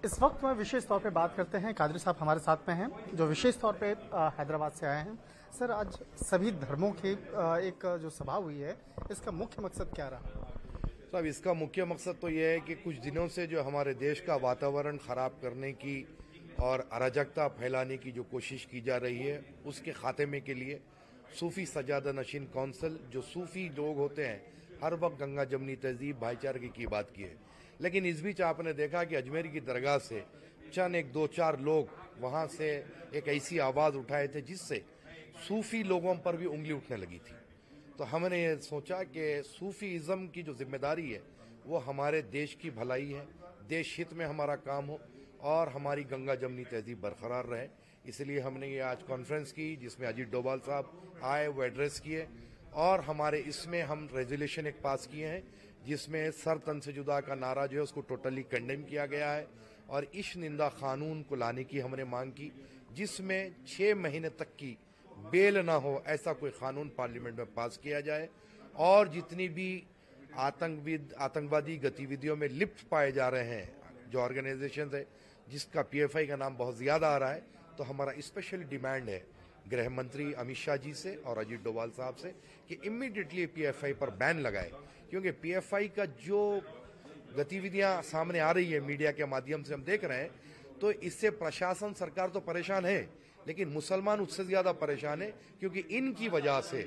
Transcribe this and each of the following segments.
इस वक्त मैं विशेष तौर पे बात करते हैं, कादरी साहब हमारे साथ में हैं जो विशेष तौर पे हैदराबाद से आए हैं। सर, आज सभी धर्मों की एक जो सभा हुई है, इसका मुख्य मकसद क्या रहा? साहब, इसका मुख्य मकसद तो यह है कि कुछ दिनों से जो हमारे देश का वातावरण खराब करने की और अराजकता फैलाने की जो कोशिश की जा रही है, उसके खात्मे के लिए सूफी सजादा नशीन कौंसिल, जो सूफी लोग होते हैं, हर वक्त गंगा जमनी तहजीब भाईचारे की बात की है। लेकिन इस बीच आपने देखा कि अजमेर की दरगाह से चंद एक दो चार लोग वहां से एक ऐसी आवाज उठाए थे जिससे सूफी लोगों पर भी उंगली उठने लगी थी। तो हमने ये सोचा कि सूफीइज्म की जो जिम्मेदारी है वो हमारे देश की भलाई है, देश हित में हमारा काम हो और हमारी गंगा जमनी तहजीब बरकरार रहे। इसलिए हमने ये आज कॉन्फ्रेंस की जिसमें अजीत डोभाल साहब आए, वो एड्रेस किए और हमारे इसमें हम रेजोल्यूशन एक पास किए हैं जिसमें सर तन से जुदा का नारा जो है उसको टोटली कंडेम किया गया है और इश्क निंदा कानून को लाने की हमने मांग की, जिसमें 6 महीने तक की बेल ना हो ऐसा कोई कानून पार्लियामेंट में पास किया जाए और जितनी भी आतंकवादी गतिविधियों में लिप्त पाए जा रहे हैं जो ऑर्गेनाइजेशन है जिसका पीएफआई का नाम बहुत ज्यादा आ रहा है, तो हमारा स्पेशल डिमांड है गृह मंत्री अमित शाह जी से और अजीत डोभाल साहब से कि इमीडिएटली पीएफआई पर बैन लगाए, क्योंकि पीएफआई का जो गतिविधियां सामने आ रही है मीडिया के माध्यम से हम देख रहे हैं, तो इससे प्रशासन सरकार तो परेशान है लेकिन मुसलमान उससे ज्यादा परेशान है, क्योंकि इनकी वजह से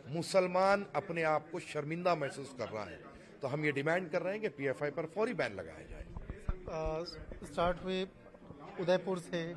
मुसलमान अपने आप को शर्मिंदा महसूस कर रहा है। तो हम ये डिमांड कर रहे हैं कि पीएफआई पर फौरी बैन लगाया जाए। स्टार्ट हुई उदयपुर से,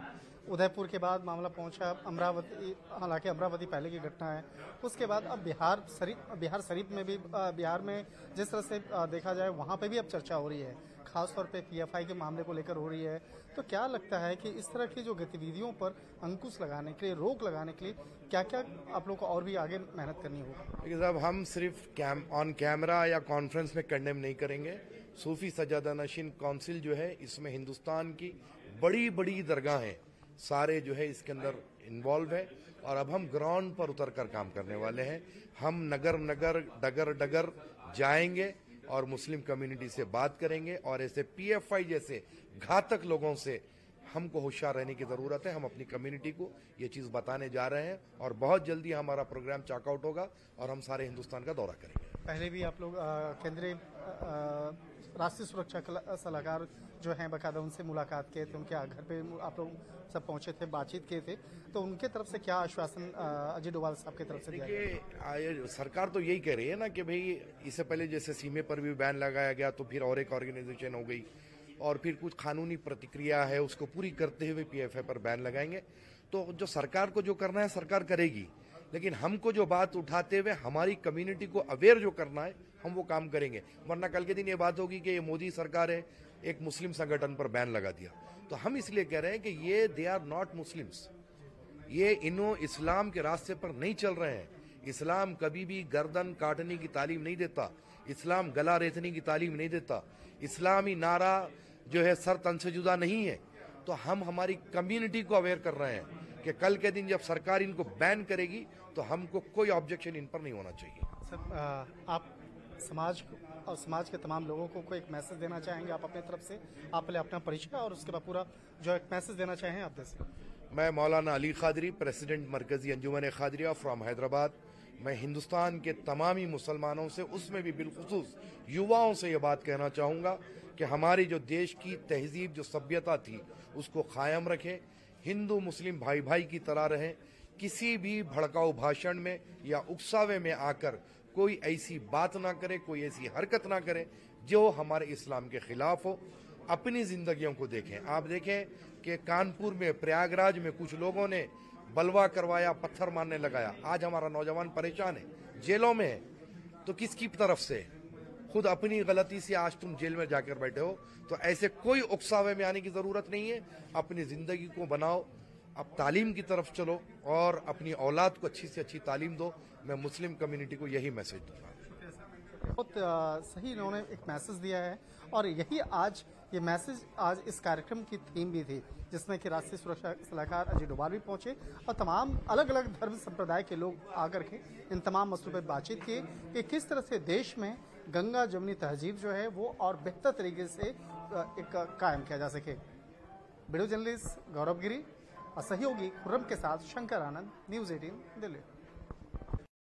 उदयपुर के बाद मामला पहुंचा अमरावती, हालांकि अमरावती पहले की घटना है। उसके बाद अब बिहार शरीफ में भी, बिहार में जिस तरह से देखा जाए वहां पे भी अब चर्चा हो रही है, खासतौर पे पीएफआई के मामले को लेकर हो रही है। तो क्या लगता है कि इस तरह की जो गतिविधियों पर अंकुश लगाने के लिए, रोक लगाने के लिए क्या क्या आप लोग को और भी आगे मेहनत करनी होगी? देखिए साहब, हम सिर्फ ऑन कैमरा या कॉन्फ्रेंस में कंडेम नहीं करेंगे। सूफी सजादा नशीन काउंसिल जो है, इसमें हिंदुस्तान की बड़ी बड़ी दरगाहें सारे जो है इसके अंदर इन्वॉल्व है और अब हम ग्राउंड पर उतर कर काम करने वाले हैं। हम नगर नगर डगर डगर जाएंगे और मुस्लिम कम्युनिटी से बात करेंगे और ऐसे पीएफआई जैसे घातक लोगों से हमको होशियार रहने की जरूरत है। हम अपनी कम्युनिटी को ये चीज बताने जा रहे हैं और बहुत जल्दी हमारा प्रोग्राम चेकआउट होगा और हम सारे हिंदुस्तान का दौरा करेंगे। पहले भी आप लोग केंद्रीय राष्ट्रीय सुरक्षा सलाहकार जो हैं बकायदा उनसे मुलाकात किए थे, उनके घर पे आप लोग सब पहुंचे थे, बातचीत किए थे, तो उनके तरफ से क्या आश्वासन अजीत डोभाल साहब की तरफ से दिया गया? सरकार तो यही कह रही है ना कि भाई इससे पहले जैसे सीमे पर भी बैन लगाया गया तो फिर और एक ऑर्गेनाइजेशन हो गई और फिर कुछ कानूनी प्रतिक्रिया है उसको पूरी करते हुए पीएफआई पर बैन लगाएंगे। तो जो सरकार को जो करना है सरकार करेगी, लेकिन हमको जो बात उठाते हुए हमारी कम्युनिटी को अवेयर जो करना है हम वो काम करेंगे। वरना कल के दिन ये बात होगी कि ये मोदी सरकार है, एक मुस्लिम संगठन पर बैन लगा दिया। तो हम इसलिए कह रहे हैं कि ये दे आर नॉट मुस्लिम्स, ये इस्लाम के रास्ते पर नहीं चल रहे हैं। इस्लाम कभी भी गर्दन काटने की तालीम नहीं देता, इस्लाम गला रेतने की तालीम नहीं देता, इस्लामी नारा जो है सर तन से जुदा नहीं है। तो हम हमारी कम्युनिटी को अवेयर कर रहे हैं कि कल के दिन जब सरकार इनको बैन करेगी तो हमको कोई ऑब्जेक्शन इन पर नहीं होना चाहिए। सर, आप समाज को और समाज के तमाम लोगों को एक मैसेज देना चाहेंगे आप अपने तरफ से? आप पहले अपना परिचय और उसके बाद पूरा जो एक मैसेज देना चाहें आप दे सकते। मैं मौलाना अली खादरी, प्रेसिडेंट मरकजी अंजुमन खादरिया फ्रॉम हैदराबाद। मैं हिंदुस्तान के तमामी मुसलमानों से, उसमें भी बिलखुसूस युवाओं से ये बात कहना चाहूँगा कि हमारी जो देश की तहजीब, जो सभ्यता थी, उसको कायम रखें, हिंदू मुस्लिम भाई भाई की तरह रहें। किसी भी भड़काऊ भाषण में या उकसावे में आकर कोई ऐसी बात ना करे, कोई ऐसी हरकत ना करे जो हमारे इस्लाम के खिलाफ हो। अपनी जिंदगियों को देखें। आप देखें कि कानपुर में, प्रयागराज में कुछ लोगों ने बलवा करवाया, पत्थर मारने लगाया। आज हमारा नौजवान परेशान है, जेलों में है। तो किसकी तरफ से? खुद अपनी गलती से आज तुम जेल में जाकर बैठे हो। तो ऐसे कोई उकसावे में आने की जरूरत नहीं है। अपनी जिंदगी को बनाओ, अब तालीम की तरफ चलो और अपनी औलाद को अच्छी से अच्छी तालीम दो। मैं मुस्लिम कम्युनिटी को यही मैसेज दूंगा। बहुत सही इन्होंने एक मैसेज दिया है और यही आज ये मैसेज आज इस कार्यक्रम की थीम भी थी, जिसमें कि राष्ट्रीय सुरक्षा सलाहकार अजीत डोभाल भी पहुंचे और तमाम अलग अलग धर्म संप्रदाय के लोग आकर के इन तमाम मसलों पर बातचीत की कि किस तरह से देश में गंगा जमनी तहजीब जो है वो और बेहतर तरीके से एक कायम किया जा सके। वीडियो जर्नलिस्ट गौरव गिरी और सहयोगी खुर्रम के साथ शंकर आनंद, न्यूज 18 दिल्ली।